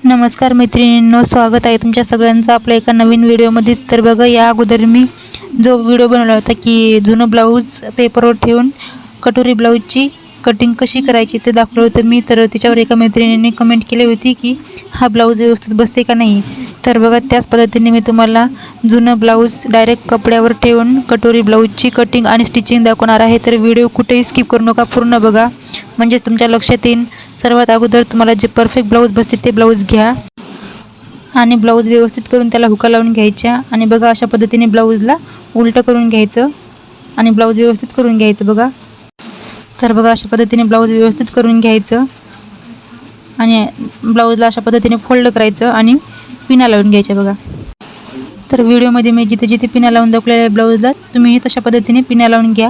नमस्कार मैत्रिणींनो, स्वागत आहे तुमच्या सगळ्यांचं आपल्या एका नवीन व्हिडिओमध्ये। तर बघा, या अगोदर मी जो व्हिडिओ बनवला होता की जुनं ब्लाऊज पेपरवर ठेवून कटोरी ब्लाऊजची कटिंग कशी करायची ते दाखवलं होतं मी। तर त्याच्यावर एका मैत्रिणीने कमेंट केली होती की हा ब्लाऊज व्यवस्थित बसते का नाही। तर बघा, त्याच पद्धतीने मी तुम्हाला जुनं ब्लाऊज डायरेक्ट कपड्यावर ठेवून कटोरी ब्लाऊजची कटिंग आणि स्टिचिंग दाखवणार आहे। तर व्हिडिओ कुठेही स्किप करू नका, पूर्ण बघा म्हणजे तुमच्या लक्षात येईल। सर्वात अगोदर तुम्हाला जे परफेक्ट ब्लाऊज बसते ते ब्लाऊज घ्या आणि ब्लाऊज व्यवस्थित करून त्याला हुका लावून घ्यायच्या। आणि बघा, अशा पद्धतीने ब्लाऊजला उलटं करून घ्यायचं आणि ब्लाऊज व्यवस्थित करून घ्यायचं बघा। तर बघा, अशा पद्धतीने ब्लाऊज व्यवस्थित करून घ्यायचं आणि ब्लाऊजला अशा पद्धतीने फोल्ड करायचं आणि पिना लावून घ्यायच्या बघा। तर व्हिडिओमध्ये मी जिथे जिथे पिना लावून दाखवलेल्या आहे ब्लाऊजला, तुम्ही तशा पद्धतीने पिना लावून घ्या।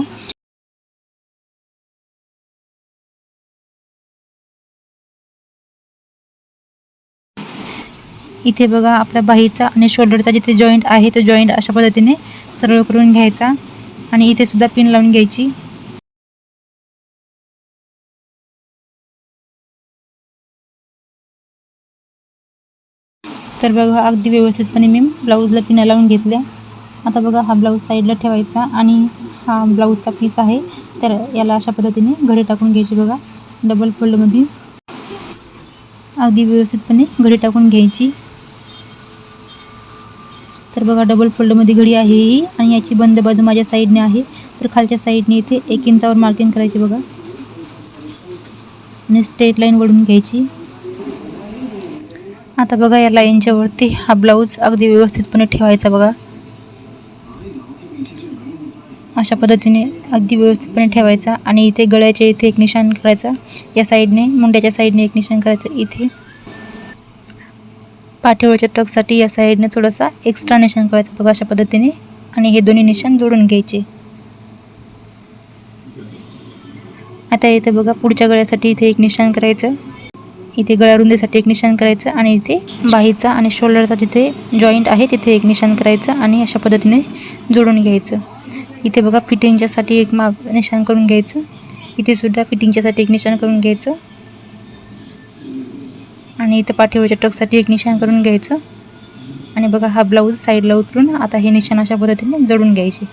इथे बघा, आपल्या बाहीचा आणि शोल्डरचा जिथे जॉईंट आहे तो जॉईंट अशा पद्धतीने सरळ करून घ्यायचा आणि इथे सुद्धा पिन लावून घ्यायची। तर बघा, अगदी व्यवस्थितपणे मी ब्लाऊजला पिना लावून घेतल्या। आता बघा, हा ब्लाऊज साईडला ठेवायचा आणि हा ब्लाऊजचा पीस आहे तर याला अशा पद्धतीने घडी टाकून घ्यायची बघा। डबल फोल्डमध्ये अगदी व्यवस्थितपणे घडी टाकून घ्यायची। तर बघा, डबल फोल्डमध्ये घडी आहे ही आणि याची बंद बाजू माझ्या साईडने आहे। तर खालच्या साईडने इथे 1 इंचावर मार्किंग करायची बघा आणि स्ट्रेट लाईन वळून घ्यायची। आता बघा, या लाईनच्या वरती हा ब्लाऊज अगदी व्यवस्थितपणे ठेवायचा बघा। अशा पद्धतीने अगदी व्यवस्थितपणे ठेवायचा आणि इथे गळ्याच्या इथे एक निशाण करायचा, या साईडने मुंड्याच्या साईडने एक निशाण करायचं। इथे पाठीवरच्या टक्ससाठी या साईडने थोडासा एक्स्ट्रा निशाण करायचा बघा अशा पद्धतीने आणि हे दोन्ही निशाण जोडून घ्यायचे। आता इथे बघा, पुढच्या गळ्यासाठी इथे एक निशाण करायचं, इथे गळ्या रुंदीसाठी एक निशाण करायचं आणि इथे बाहीचा आणि शोल्डरचा जिथे जॉईंट आहे तिथे एक निशाण करायचं आणि अशा पद्धतीने जोडून घ्यायचं। इथे बघा, फिटिंगच्यासाठी एक निशाण करून घ्यायचं, इथे सुद्धा फिटिंगच्यासाठी एक निशाण करून घ्यायचं आणि इथे पाठीवरच्या टक्ससाठी एक निशाण करून घ्यायचं। आणि बघा, हा ब्लाऊज साईडला उतरून आता हे निशाण अशा पद्धतीने जोडून घ्यायचे।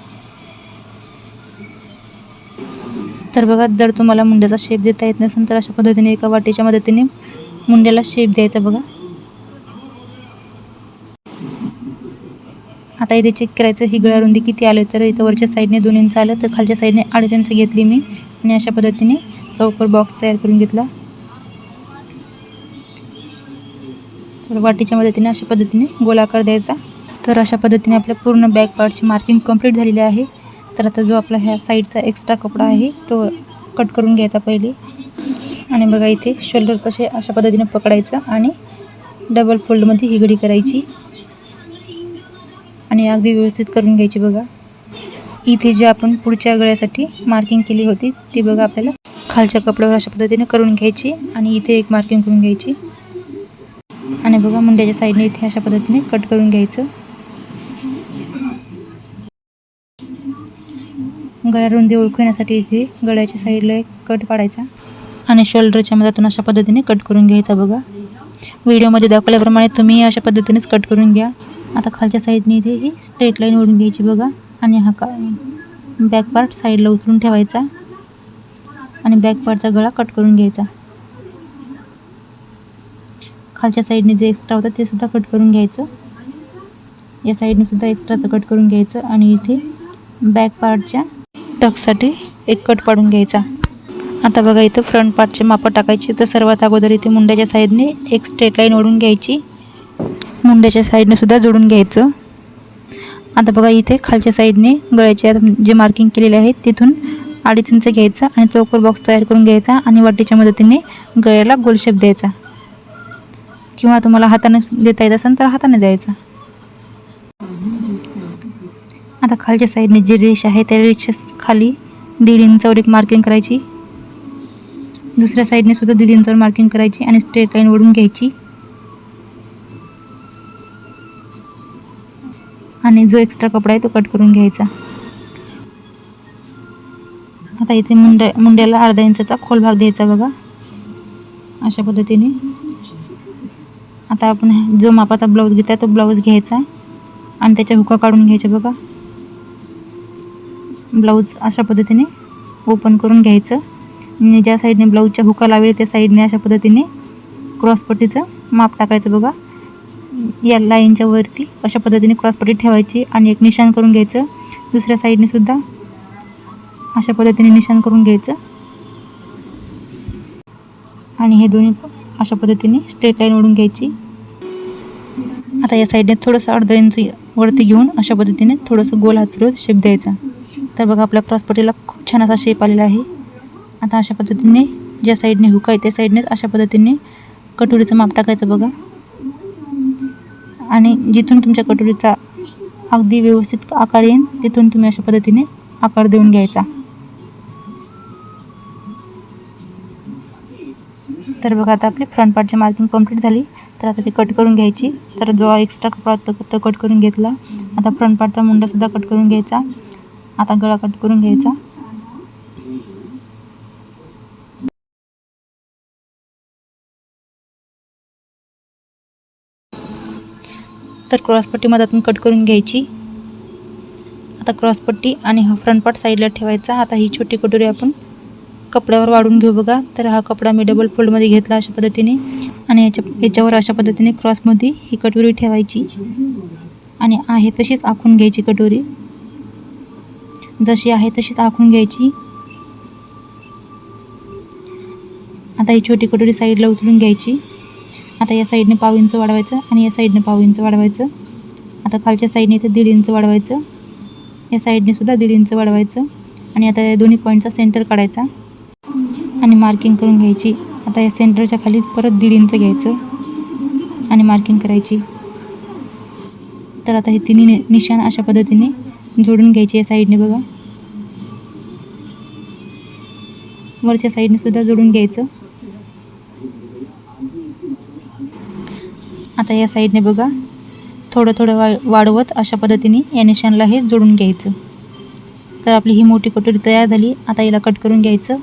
तर बघा, जर तुम्हाला मुंड्याचा शेप देता येत नसेल तर अशा पद्धतीने एका वाटीच्या मदतीने मुंड्याला शेप द्यायचा बघा। आता इथे चेक करायचं ही गळ्या रुंदी किती आलं। तर इथं वरच्या साईडने 2 इंच आलं, तर खालच्या साईडने 2.5 इंच घेतली मी आणि अशा पद्धतीने चौकोर बॉक्स तयार करून घेतला। तर वाटीच्या मदतीने अशा पद्धतीने गोलाकार द्यायचा। तर अशा पद्धतीने आपल्या पूर्ण बॅक पार्टची मार्किंग कंप्लीट झालेली आहे। तर आता जो आपला ह्या साईडचा एक्स्ट्रा कपडा आहे तो कट करून घ्यायचा पहिले आणि बघा, इथे शोल्डर पाशी अशा पद्धतीने पकडायचं आणि डबल फोल्डमध्ये ही घडी करायची आणि अगदी व्यवस्थित करून घ्यायची बघा। इथे जे आपण पुढच्या गळ्यासाठी मार्किंग केली होती ती बघा आपल्याला खालच्या कपड्यावर अशा पद्धतीने करून घ्यायची आणि इथे एक मार्किंग करून घ्यायची आणि बघा, मुंड्याच्या साईडने इथे अशा पद्धतीने कट करून घ्यायचं। गळ्या रुंदी ओळखण्यासाठी इथे गळ्याच्या साईडला एक कट पाडायचा आणि शोल्डरच्या मदतीने अशा पद्धतीने कट करून घ्यायचा बघा। व्हिडिओमध्ये दाखवल्याप्रमाणे तुम्ही अशा पद्धतीनेच कट करून घ्या। आता खालच्या साईडने इथे ही स्ट्रेट लाईन ओढून घ्यायची बघा आणि हा बॅक पार्ट साईडला उतरून ठेवायचा आणि बॅक पार्टचा गळा कट करून घ्यायचा। खालच्या साईडने जे एक्स्ट्रा होतं ते सुद्धा कट करून घ्यायचं, या साईडने सुद्धा एक्स्ट्राचं कट करून घ्यायचं आणि इथे बॅक पार्टच्या टक्ससाठी एक कट पाडून घ्यायचा। आता बघा, इथं फ्रंट पार्टचे मापं टाकायची। तर सर्वात अगोदर इथे मुंड्याच्या साईडने एक स्ट्रेट लाईन ओढून घ्यायची, मुंड्याच्या साईडने सुद्धा जोडून घ्यायचं। आता बघा, इथे खालच्या साईडने गळ्याच्या जे मार्किंग केलेले आहे तिथून 2.5 इंच घ्यायचं आणि चौकोर बॉक्स तयार करून घ्यायचा आणि वाटीच्या मदतीने गळ्याला गोल शेप द्यायचा किंवा तुम्हाला हाताने देता येत असेल तर हाताने द्यायचा। आता खालच्या साईडने जी रेष आहे त्या रेषेस खाली 1.5 इंचावर एक मार्किंग करायची, दुसऱ्या साईडने सुद्धा 1.5 इंचावर मार्किंग करायची आणि स्ट्रेट लाईन ओढून घ्यायची आणि जो एक्स्ट्रा कपडा आहे तो कट करून घ्यायचा। आता इथे मुंड्याला 1/2 इंचाचा खोल भाग द्यायचा बघा अशा पद्धतीने आता आपण जो मापाचा ब्लाऊज घेतला तो ब्लाऊज घ्यायचा आणि त्याच्या हुका काढून घ्यायच्या बघा. ब्लाऊज अशा पद्धतीने ओपन करून घ्यायचं आणि ज्या साईडने ब्लाऊजच्या हुका लावेल त्या साईडने अशा पद्धतीने क्रॉसपट्टीचं माप टाकायचं बघा. या लाईनच्या वरती अशा पद्धतीने क्रॉसपट्टी ठेवायची आणि एक निशाण करून घ्यायचं. दुसऱ्या साईडने सुद्धा अशा पद्धतीने निशाण करून घ्यायचं आणि हे दोन्ही अशा पद्धतीने स्ट्रेट लाईन ओढून घ्यायची. आता या साईडने थोडंसं अर्धा इंच वरती घेऊन अशा पद्धतीने थोडंसं गोल हात फिरवत शेप द्यायचा. तर बघा आपल्या क्रॉसपट्टीला खूप छान असा शेप आलेला आहे. आता अशा पद्धतीने ज्या साईडने हुक आहे त्या साईडनेच अशा पद्धतीने कटोरीचं माप टाकायचं बघा आणि जिथून तुमच्या कटोरीचा अगदी व्यवस्थित आकार येईल तिथून तुम्ही अशा पद्धतीने आकार देऊन घ्यायचा. तर बघा आता आपली फ्रंट पार्टची मार्किंग कंप्लीट झाली. तर आता ती कट करून घ्यायची. तर जो एक्स्ट्रा कपडा होता तो कट करून घेतला. आता फ्रंट पार्टचा मुंडासुद्धा कट करून घ्यायचा. आता गळा कट करून घ्यायचा. तर क्रॉसपट्टी मधातून कट करून घ्यायची. आता क्रॉसपट्टी आणि हा फ्रंट पार्ट साईडला ठेवायचा. आता ही छोटी कटोरी आपण कपड्यावर वाढून घेऊ बघा. तर हा कपडा मी डबल फोल्डमध्ये घेतला अशा पद्धतीने आणि याच्यावर अशा पद्धतीने क्रॉसमध्ये ही कटोरी ठेवायची आणि आहे तशीच आखून घ्यायची. कटोरी जशी आहे तशीच आखून घ्यायची. आता ही छोटी कटोरी साईडला उचलून घ्यायची. आता या साईडने पाव इंच वाढवायचं आणि या साईडने पाव इंच वाढवायचं. आता खालच्या साईडने इथे 1.5 इंच वाढवायचं. या साईडने सुद्धा 1.5 इंच वाढवायचं आणि आता या दोन्ही पॉईंटचा सेंटर काढायचा आणि मार्किंग करून घ्यायची. आता या सेंटरच्या खाली परत 1.5 इंच घ्यायचं आणि मार्किंग करायची. तर आता हे तिन्ही निशाण अशा पद्धतीने जोडून घ्यायचे. या साईडने बघा वरच्या साईडने सुद्धा जोडून घ्यायचं. आता या साईडने बघा थोडं वाढवत अशा पद्धतीने या निशाणला हे जोडून घ्यायचं. तर आपली ही मोठी कटोरी तयार झाली. आता याला कट करून घ्यायचं.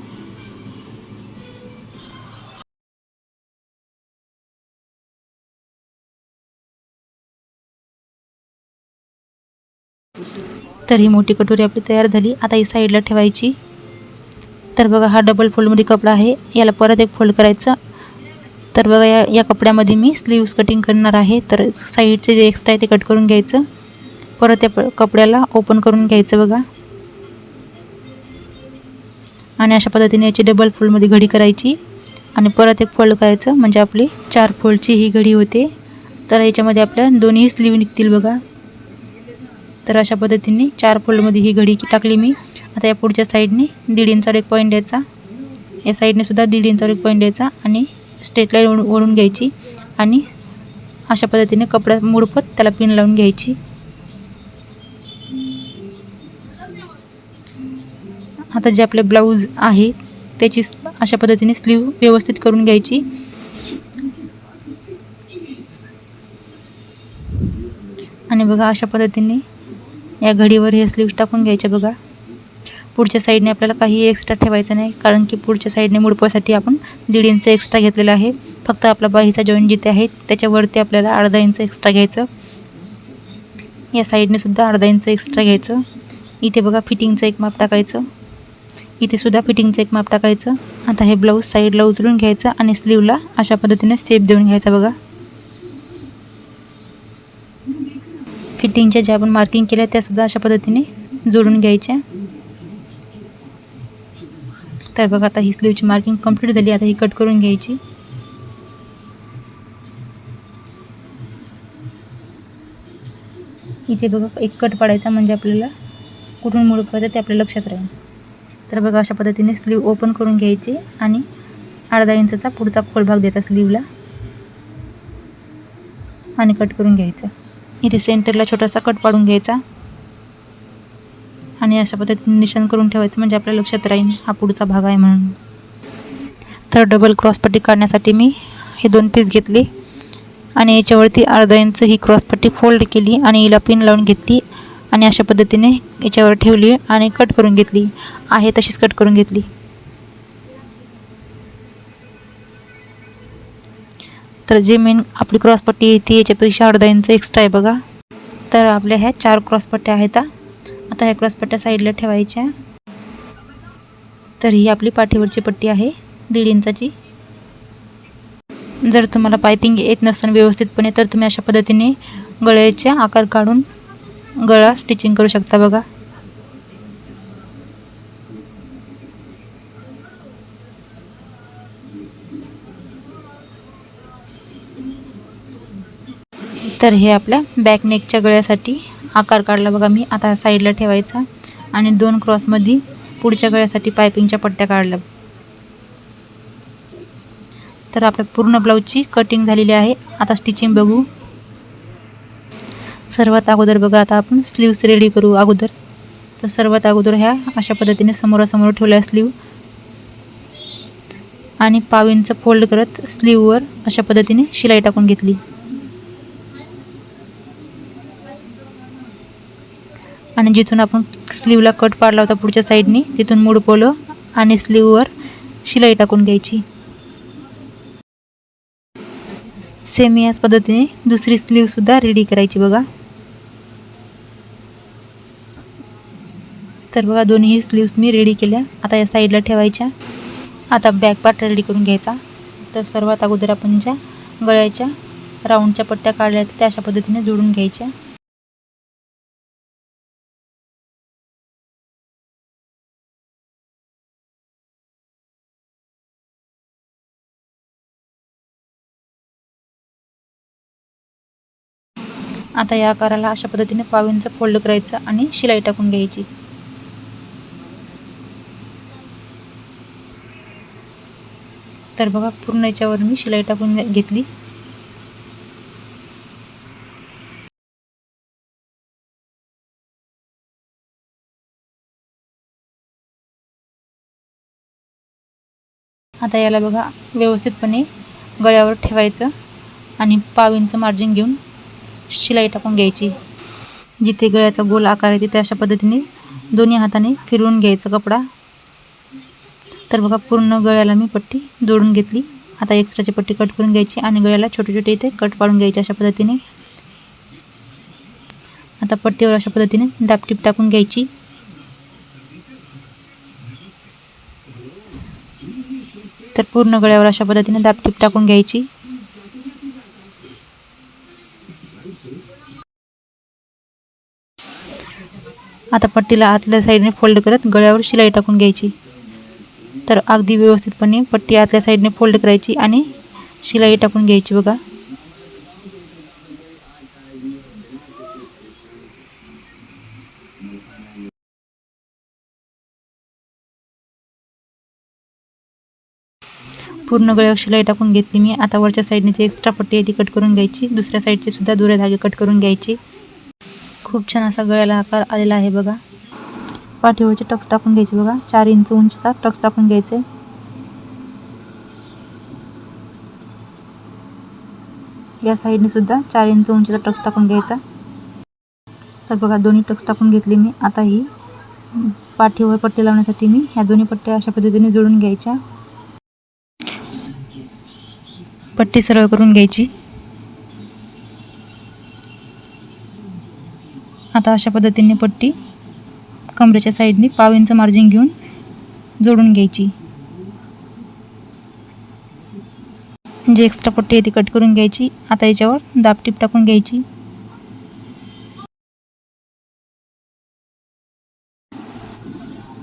तर ही मोठी कटोरी आपली तयार झाली. आता ही साईडला ठेवायची. तर बघा हा डबल फोल्डमध्ये कपडा आहे. याला परत एक फोल्ड करायचं. तर बघा या कपड्यामध्ये मी स्लीव्स कटिंग करणार आहे. तर साईडचे जे एक्स्ट्रा आहे ते कट करून घ्यायचं. परत त्या कपड्याला ओपन करून घ्यायचं बघा आणि अशा पद्धतीने याची डबल फोल्डमध्ये घडी करायची आणि परत एक फोल्ड करायचं. म्हणजे आपली 4 फोल्डची ही घडी होते. तर याच्यामध्ये आपल्या दोन्ही स्लीव निघतील बघा. तर अशा पद्धतीने 4 फोल्डमध्ये ही घडी टाकली मी. आता या पुढच्या साईडने 1.5 इंचावर एक पॉईंट द्यायचा. या साईडने सुद्धा 1.5 इंचावर एक पॉईंट द्यायचा आणि स्ट्रेट लाईन ओढून घ्यायची आणि अशा पद्धतीने कपडा मुडपत त्याला पिन लावून घ्यायची. आता जे आपले ब्लाऊज आहे त्याची अशा पद्धतीने स्लीव व्यवस्थित करून घ्यायची. आणि बघा अशा पद्धतीने या घडीवर हे स्लीव्स टाकून घ्यायचे बघा. पुढच्या साईडने आपल्याला काही एक्स्ट्रा ठेवायचं नाही कारण की पुढच्या साईडने मुडपासाठी आपण 1.5 इंच एक्स्ट्रा घेतलेला आहे. फक्त आपला बाहीचा जॉईंट जिथे आहे त्याच्यावरती आपल्याला अर्धा इंच एक्स्ट्रा घ्यायचं. या साईडने सुद्धा अर्धा इंच एक्स्ट्रा घ्यायचं. इथे बघा फिटिंगचं एक माप टाकायचं. इथे सुद्धा फिटिंगचं एक माप टाकायचं. आता हे ब्लाऊज साईडला उचलून घ्यायचं आणि स्लीवला अशा पद्धतीने शेप देऊन घ्यायचा बघा. फिटिंगच्या ज्या आपण मार्किंग केल्या त्यासुद्धा अशा पद्धतीने जोडून घ्यायच्या. तर बघा आता ही स्लीवची मार्किंग कंप्लीट झाली. आता ही कट करून घ्यायची. इथे बघा एक कट पाडायचा म्हणजे आपल्याला कुठून मुडपायचं ते आपल्या लक्षात राहील. तर बघा अशा पद्धतीने स्लीव ओपन करून घ्यायची आणि अर्धा इंचचा पुढचा खोल भाग द्यायचा स्लीवला आणि कट करून घ्यायचा. इथे सेंटरला छोटासा कट पाडून घ्यायचा आणि अशा पद्धतीने निशाण करून ठेवायचं म्हणजे आपल्या लक्षात राहील हा पुढचा भाग आहे म्हणून. तर डबल क्रॉसपट्टी काढण्यासाठी मी हे 2 पीस घेतले आणि याच्यावरती अर्धा इंच ही क्रॉसपट्टी फोल्ड केली आणि हिला पिन लावून घेतली आणि अशा पद्धतीने याच्यावर ठेवली आणि कट करून घेतली. आहे तशीच कट करून घेतली. तर जे मेन आपली क्रॉसपट्टी येते याच्यापेक्षा अर्धा इंच एक्स्ट्रा आहे बघा. तर आपल्या ह्या 4 क्रॉसपट्ट्या आहेत. आता ह्या क्रॉसपट्ट्या साईडला ठेवायच्या. तर ही आपली पाठीवरची पट्टी आहे 1.5 इंचाची. जर तुम्हाला पायपिंग येत नसेल व्यवस्थितपणे तर तुम्ही अशा पद्धतीने गळ्याचे आकार काढून गळा स्टिचिंग करू शकता बघा. तर हे आपल्या बॅक नेकच्या गळ्यासाठी आकार काढला बघा मी. आता साईडला ठेवायचा आणि 2 क्रॉसमध्ये पुढच्या गळ्यासाठी पायपिंगच्या पट्ट्या काढल्या. तर आपल्या पूर्ण ब्लाऊजची कटिंग झालेली आहे. आता स्टिचिंग बघू. सर्वात अगोदर बघा आता आपण स्लीव्स रेडी करू अगोदर. तर सर्वात अगोदर ह्या अशा पद्धतीने समोरासमोर ठेवल्या स्लीव आणि 1/2 इंच फोल्ड करत स्लीववर अशा पद्धतीने शिलाई टाकून घेतली. आणि जिथून आपण स्लीवला कट पाडला होता पुढच्या साईडने तिथून मुडपवलं आणि स्लीववर शिलाई टाकून घ्यायची. सेम याच पद्धतीने दुसरी स्लीवसुद्धा रेडी करायची बघा. तर बघा दोन्ही स्लीव्स मी रेडी केल्या. आता या साईडला ठेवायच्या. आता बॅक पार्ट रेडी करून घ्यायचा. तर सर्वात अगोदर आपण ज्या गळ्याच्या राऊंडच्या पट्ट्या काढल्या त्या अशा पद्धतीने जोडून घ्यायच्या. आता या आकाराला अशा पद्धतीने 1/2 इंच फोल्ड करायचं आणि शिलाई टाकून घ्यायची. तर बघा पूर्ण याच्यावर मी शिलाई टाकून घेतली. आता याला बघा व्यवस्थितपणे गळ्यावर ठेवायचं आणि 1/2 इंच मार्जिन घेऊन शिलाई टाकून घ्यायची. जिथे गळ्याचा गोल आकार आहे तिथे अशा पद्धतीने दोन्ही हाताने फिरवून घ्यायचा कपडा. तर बघा पूर्ण गळ्याला मी पट्टी जोडून घेतली. आता एक्स्ट्राची पट्टी कट करून घ्यायची आणि गळ्याला छोटे छोटे इथे कट पाडून घ्यायचे अशा पद्धतीने. आता पट्टीवर अशा पद्धतीने दाबटीप टाकून घ्यायची. तर पूर्ण गळ्यावर अशा पद्धतीने दाबटीप टाकून घ्यायची. आता पट्टीला आतल्या साईडने फोल्ड करत गळ्यावर शिलाई टाकून घ्यायची. तर अगदी व्यवस्थितपणे पट्टी आतल्या साईडने फोल्ड करायची आणि शिलाई टाकून घ्यायची बघा. पूर्ण गळ्यावर शिलाई टाकून घेतली मी. आता वरच्या साईडने जी एक्स्ट्रा पट्टी आहे ती कट करून घ्यायची. दुसऱ्या साईडची सुद्धा दोरे धागे कट करून घ्यायची. खूप छान असा गळ्याला आकार आलेला आहे बघा. पाठीवरचे टक्स टाकून घ्यायचे बघा. 4 इंच उंचीचा टक्स टाकून घ्यायचे. या साईडने सुद्धा 4 इंच उंचीचा टक्स टाकून घ्यायचा. तर बघा दोन्ही टक्स टाकून घेतली मी. आता ही पाठीवर पट्टी लावण्यासाठी मी ह्या दोन्ही पट्ट्या अशा पद्धतीने जोडून घ्यायच्या. पट्टी सरळ करून घ्यायची. आता अशा पद्धतीने पट्टी कमरेच्या साईडने 1/2 इंच मार्जिन घेऊन जोडून घ्यायची. जी एक्स्ट्रा पट्टी आहे ती कट करून घ्यायची. आता याच्यावर दाबटीप टाकून घ्यायची.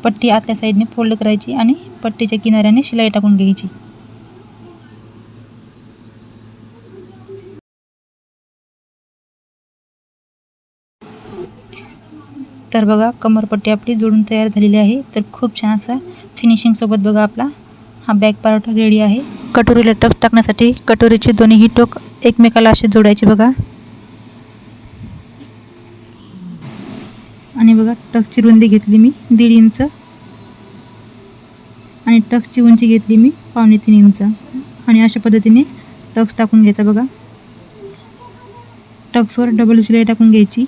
पट्टी आतल्या साईडने फोल्ड करायची आणि पट्टीच्या किनाऱ्याने शिलाई टाकून घ्यायची. तर बघा कमरपट्टी आपली जोडून तयार झालेली आहे. तर खूप छान असा फिनिशिंग सोबत बघा आपला हा बॅक पार्ट रेडी आहे. कटोरीला टक्स टाकण्यासाठी कटोरीचे दोन्ही टोक एकमेकाला असे जोडायचे बघा. आणि बघा टक्सची रुंदी घेतली मी 1.5 इंच आणि टक्सची उंची घेतली मी 2.25 इंच आणि अशा पद्धतीने टक्स टाकून घ्यायचा बघा. टक्सवर डबल शिलाई टाकून घ्यायची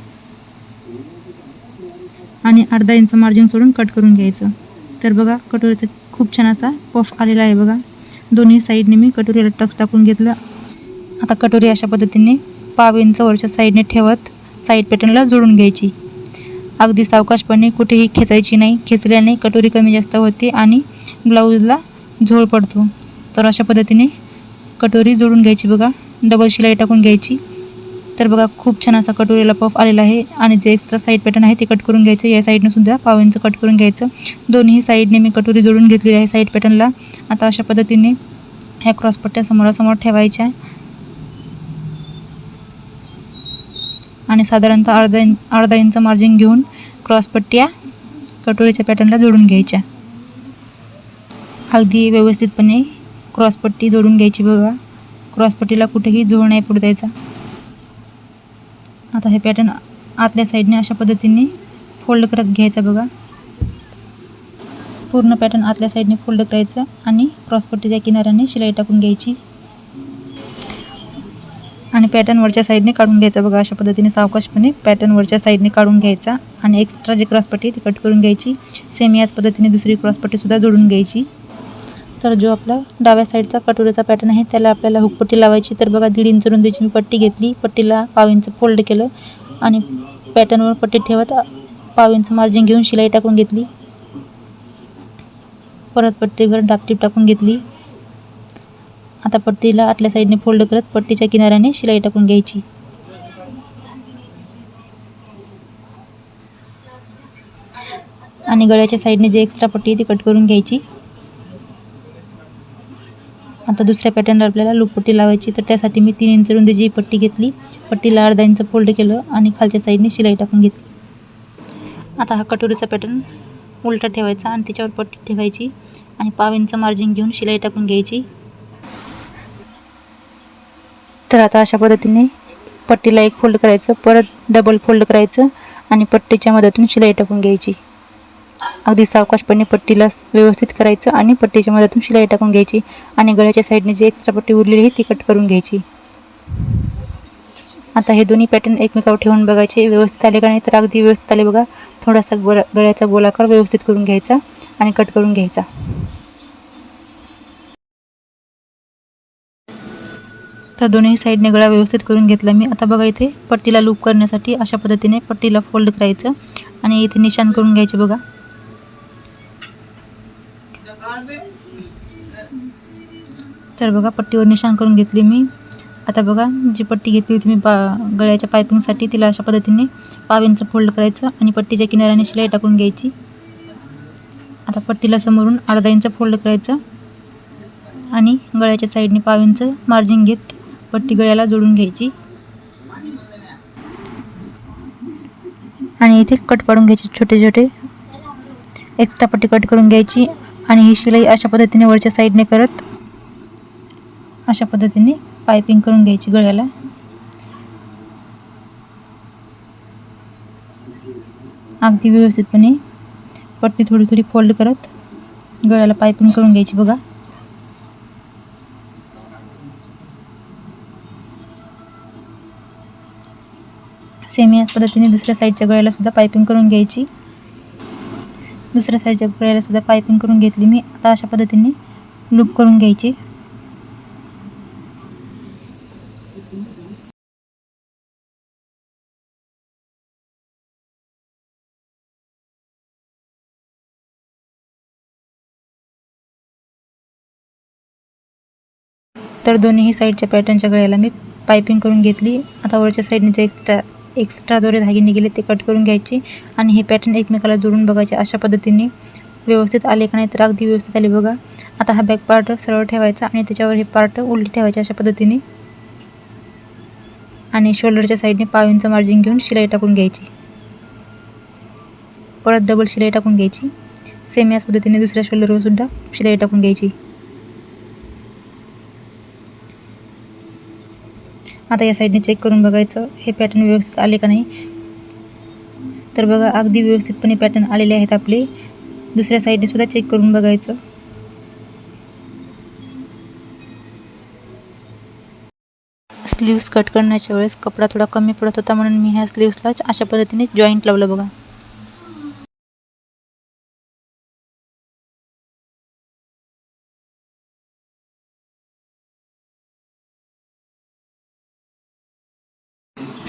आणि अर्धा इंच मार्जिन सोडून कट करून घ्यायचं. तर बघा कटोरीचा खूप छान असा पफ आलेला आहे बघा. दोन्ही साईडने मी कटोरीला टक्स टाकून घेतलं आता कटोरी अशा पद्धतीने 1/2 इंच वरच्या साईडने ठेवत साईड पॅटर्नला जोडून घ्यायची. अगदी सावकाशपणे, कुठेही खेचायची नाही. खेचल्याने कटोरी कमी जास्त होते आणि ब्लाऊजला झोळ पडतो. तर अशा पद्धतीने कटोरी जोडून घ्यायची बघा. डबल शिलाई टाकून घ्यायची. तर बघा खूप छान असा कटोरीला पफ आलेला आहे. आणि जे एक्स्ट्रा साईड पॅटर्न आहे ते कट करून घ्यायचं. या साईडनं सुद्धा 1/2 इंच कट करून घ्यायचं. दोन्ही साईडने मी कटोरी जोडून घेतलेली आहे साईड पॅटर्नला. आता अशा पद्धतीने ह्या क्रॉसपट्ट्या समोरासमोर ठेवायच्या आणि साधारणतः अर्धा इंच मार्जिन घेऊन क्रॉसपट्ट्या कटोरीच्या पॅटर्नला जोडून घ्यायच्या. अगदी व्यवस्थितपणे क्रॉसपट्टी जोडून घ्यायची बघा. क्रॉसपट्टीला कुठेही झोळ नाही पडू द्यायचा. आता हे पॅटर्न आतल्या साईडने अशा पद्धतीने फोल्ड करत घ्यायचा बघा. पूर्ण पॅटर्न आतल्या साईडने फोल्ड करायचं आणि क्रॉसपट्टीच्या किनाऱ्याने शिलाई टाकून घ्यायची आणि पॅटर्न वरच्या साईडने काढून घ्यायचा बघा. अशा पद्धतीने सावकाशपणे पॅटर्न वरच्या साईडने काढून घ्यायचा आणि एक्स्ट्रा जी क्रॉसपट्टी ती कट करून घ्यायची. सेम याच पद्धतीने दुसरी क्रॉसपट्टीसुद्धा जोडून घ्यायची. तर जो आपला डाव्या साईडचा कटोरीचा पॅटर्न आहे त्याला आपल्याला हुकपट्टी लावायची. तर बघा 1.5 इंच रुंदीची मी पट्टी घेतली. पट्टीला 1/2 इंच फोल्ड केलं आणि पॅटर्नवर पट्टी ठेवत 1/2 इंच मार्जिन घेऊन शिलाई टाकून घेतली. परत पट्टीवर डापटीप टाकून घेतली. आता पट्टीला आतल्या साईडने फोल्ड करत पट्टीच्या किनाऱ्याने शिलाई टाकून घ्यायची. आणि गळ्याच्या साईडने जे एक्स्ट्रा पट्टी ती कट करून घ्यायची. आता दुसऱ्या पॅटर्नला आपल्याला लूपपट्टी लावायची. तर त्यासाठी मी 3 इंच रुंदीची पट्टी घेतली. पट्टीला अर्धा इंच फोल्ड केलं आणि खालच्या साईडने शिलाई टाकून घेतली. आता हा कटोरीचा पॅटर्न उलटा ठेवायचा आणि त्याच्यावर पट्टी ठेवायची आणि 1/2 इंच मार्जिन घेऊन शिलाई टाकून घ्यायची. तर आता अशा पद्धतीने पट्टीला एक फोल्ड करायचं, परत डबल फोल्ड करायचं आणि पट्टीच्या मदतीने शिलाई टाकून घ्यायची. अगदी सावकाशपणे पट्टीला व्यवस्थित करायचं आणि पट्टीच्या मदतीने शिलाई टाकून घ्यायची आणि गळ्याच्या साईडने जी एक्स्ट्रा पट्टी उरलेली आहे ती कट करून घ्यायची. आता हे दोन्ही पॅटर्न एकमेकावर ठेवून बघायचे व्यवस्थित आले का नाही. तर अगदी व्यवस्थित आले बघा. थोडासा गळ्याचा गोलाकार व्यवस्थित करून घ्यायचा आणि कट करून घ्यायचा. तर दोन्ही साईडने गळा व्यवस्थित करून घेतला मी. आता बघा इथे पट्टीला लूप करण्यासाठी अशा पद्धतीने पट्टीला फोल्ड करायचं आणि इथे निशाण करून घ्यायचे बघा. तर बघा पट्टीवर निशाण करून घेतली मी. आता बघा जी पट्टी घेतली होती मी गळ्याच्या पायपिंगसाठी तिला अशा पद्धतीने 1/2 इंच फोल्ड करायचं आणि पट्टीच्या किनाऱ्याने शिलाई टाकून घ्यायची. आता पट्टीला समोरून अर्धा इंच फोल्ड करायचं आणि गळ्याच्या साईडने 1/2 इंच मार्जिन घेत पट्टी गळ्याला जोडून घ्यायची आणि इथे कट पाडून घ्यायचे. छोटे छोटे एक्स्ट्रा पट्टी कट करून घ्यायची आणि ही शिलाई अशा पद्धतीने वरच्या साईडने करत अशा पद्धतीने पायपिंग करून घ्यायची गळ्याला. अगदी व्यवस्थितपणे पट्टी थोडी थोडी फोल्ड करत गळ्याला पायपिंग करून घ्यायची बघा. सेम याच पद्धतीने दुसऱ्या साईडच्या गळ्याला सुद्धा पायपिंग करून घ्यायची. दुसऱ्या साईडच्या गळ्याला सुद्धा पायपिंग करून घेतली मी. आता अशा पद्धतीने लूप करून घ्यायची. तर दोन्ही साईडच्या पॅटर्नच्या गळ्याला मी पायपिंग करून घेतली. आता वरच्या साईडने जे एक्स्ट्रा दोरे धागे गेले ते कट करून घ्यायचे आणि हे पॅटर्न एकमेकाला जोडून बघायचे. अशा पद्धतीने व्यवस्थित आले का नाही. तर अगदी व्यवस्थित आले बघा. आता हा बॅक पार्ट सरळ ठेवायचा आणि त्याच्यावर हे पार्ट उलटे ठेवायचे अशा पद्धतीने आणि शोल्डरच्या साईडने 1/2 इंच मार्जिन घेऊन शिलाई टाकून घ्यायची. परत डबल शिलाई टाकून घ्यायची. सेम याच पद्धतीने दुसऱ्या शोल्डरवर सुद्धा शिलाई टाकून घ्यायची. आता या साईडने चेक करून बघायचं हे पॅटर्न व्यवस्थित आले का नाही. तर बघा अगदी व्यवस्थितपणे पॅटर्न आलेले आहेत आपले. दुसऱ्या साईडने सुद्धा चेक करून बघायचं. स्लीव्स कट करण्याच्या वेळेस कपडा थोडा कमी पडत होता म्हणून मी ह्या स्लीव्सला अशा पद्धतीने जॉईंट लावलं बघा.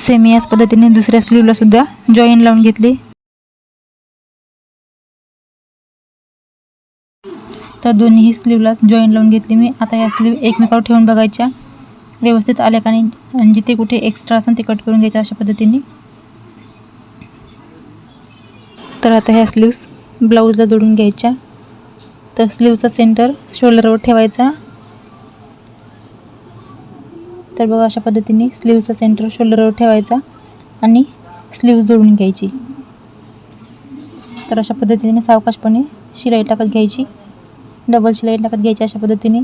सेम याच पद्धतीने दुसऱ्या स्लीवला सुद्धा जॉईन लावून घेतली। तर दोन्ही स्लीवला जॉईन लावून घेतली मी। आता या स्लीव एकमेकावर ठेवून बघायच्या व्यवस्थित आल्या का नाही, आणि जिथे कुठे एक्स्ट्रा असेल ते कट करून घ्यायचं अशा पद्धतीने। तर आता ह्या स्लीव्स ब्लाऊजला जोडून घ्यायच्या। तर स्लीवचा सेंटर शोल्डरवर ठेवायचा। तर बघा अशा पद्धतीने स्लीवचा सेंटर शोल्डरवर ठेवायचा आणि स्लीव जोडून घ्यायची। तर अशा पद्धतीने सावकाशपणे शिलाई टाकत घ्यायची, डबल शिलाई टाकत घ्यायची अशा पद्धतीने।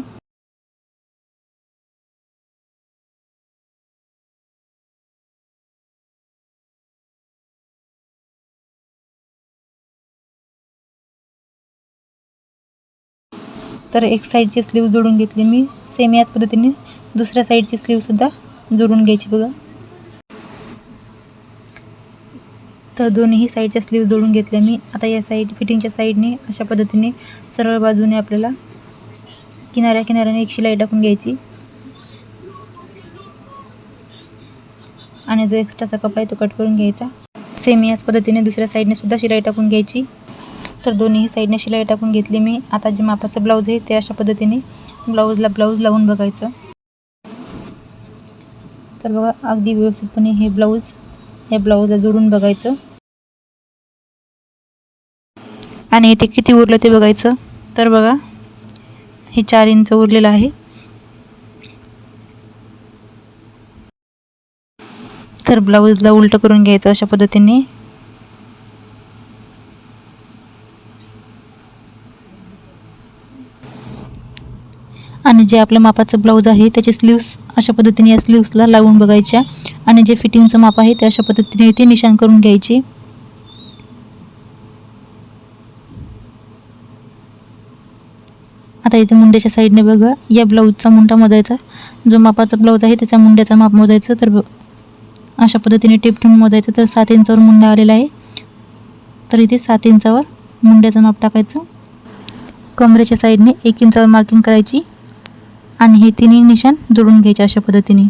तर एक साईडची स्लीव जोडून घेतली मी। सेम याच पद्धतीने दुसऱ्या साईडची स्लीव सुद्धा जोडून घ्यायची बघा। तर दोन्ही साईडच्या स्लीव जोडून घेतल्या मी। आता या साईड फिटिंगच्या साईडने अशा पद्धतीने सरळ बाजूने आपल्याला किनाऱ्याने एक शिलाई टाकून घ्यायची आणि जो एक्स्ट्राचा कपडा आहे तो कट करून घ्यायचा। सेम याच पद्धतीने दुसऱ्या साईडने सुद्धा शिलाई टाकून घ्यायची। तर दोन्ही साईडने शिलाई टाकून घेतली मी। आता जे मापाचं ब्लाऊज आहे ते अशा पद्धतीने ब्लाऊजला ब्लाऊज लावून बघायचं। तर बघा अगदी व्यवस्थितपणे हे ब्लाऊज या ब्लाऊजला जोडून बघायचं आणि इथे किती उरलं ते बघायचं। तर बघा हे 4 इंच उरलेलं आहे। तर ब्लाऊजला उलटं करून घ्यायचं अशा पद्धतीने। आणि जे आपलं मापाचं ब्लाऊज आहे त्याचे स्लीव्स अशा पद्धतीने या स्लीव्सला लावून बघायच्या आणि जे फिटिंगचं माप आहे ते अशा पद्धतीने इथे निशाण करून घ्यायचे। आता इथे मुंड्याच्या साईडने बघा या ब्लाऊजचा मुंडा मोजायचा, जो मापाचा ब्लाऊज आहे त्याच्या मुंड्याचा माप मोजायचं। तर अशा पद्धतीने टिप ठेवून मोजायचं। तर 7 इंचावर मुंडा आलेला आहे, तर इथे 7 इंचावर मुंड्याचं माप टाकायचं। कमरेच्या साईडने 1 इंचावर मार्किंग करायची आणि हे तिन्ही निशाण जोडून घ्यायचे अशा पद्धतीने।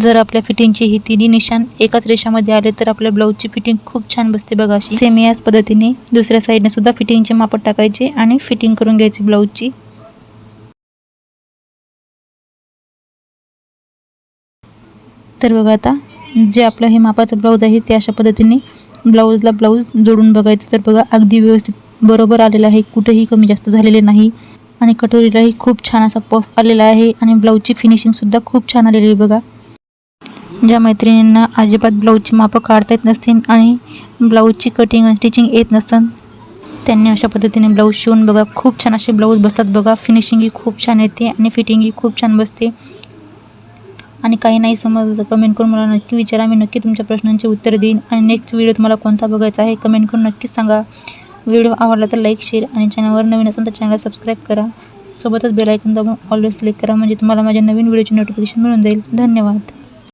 जर आपल्या फिटिंगची ही तिन्ही निशाण एकाच रेषामध्ये आले तर आपल्या ब्लाऊजची फिटिंग खूप छान बसते बघा अशी। सेम याच पद्धतीने दुसऱ्या साईडने सुद्धा फिटिंगचे माप टाकायचे आणि फिटिंग करून घ्यायची ब्लाऊजची। तर बघा आता जे आपलं हे मापाचं ब्लाऊज आहे ते अशा पद्धतीने ब्लाऊजला ब्लाऊज जोडून बघायचं। तर बघा अगदी व्यवस्थित बरोबर आलेलं आहे, कुठेही कमी जास्त झालेले नाही आणि कटोरीलाही खूप छान असा पफ आलेला आहे आणि ब्लाऊजची फिनिशिंगसुद्धा खूप छान आलेली आहे बघा। ज्या मैत्रिणींना अजिबात ब्लाऊजची मापं काढता येत नसतील आणि ब्लाऊजची कटिंग आणि स्टिचिंग येत नसतं त्यांनी अशा पद्धतीने ब्लाऊज शिवून बघा, खूप छान असे ब्लाऊज बसतात बघा। फिनिशिंगही खूप छान येते आणि फिटिंगही खूप छान बसते। आणि काही नाही समजलं तर कमेंट करून मला नक्की विचारा, मी नक्की तुमच्या प्रश्नांची उत्तर देईन। आणि नेक्स्ट व्हिडिओ तुम्हाला कोणता बघायचा आहे कमेंट करून नक्कीच सांगा। व्हिडिओ आवडला तर लाईक, शेअर आणि चॅनलवर नवीन असेल तर चॅनलला सबस्क्राईब करा। सोबतच बेल आयकॉन दाबून ऑलवेज क्लिक करा, म्हणजे तुम्हाला माझ्या नवीन व्हिडिओची नोटिफिकेशन मिळून जाईल। धन्यवाद।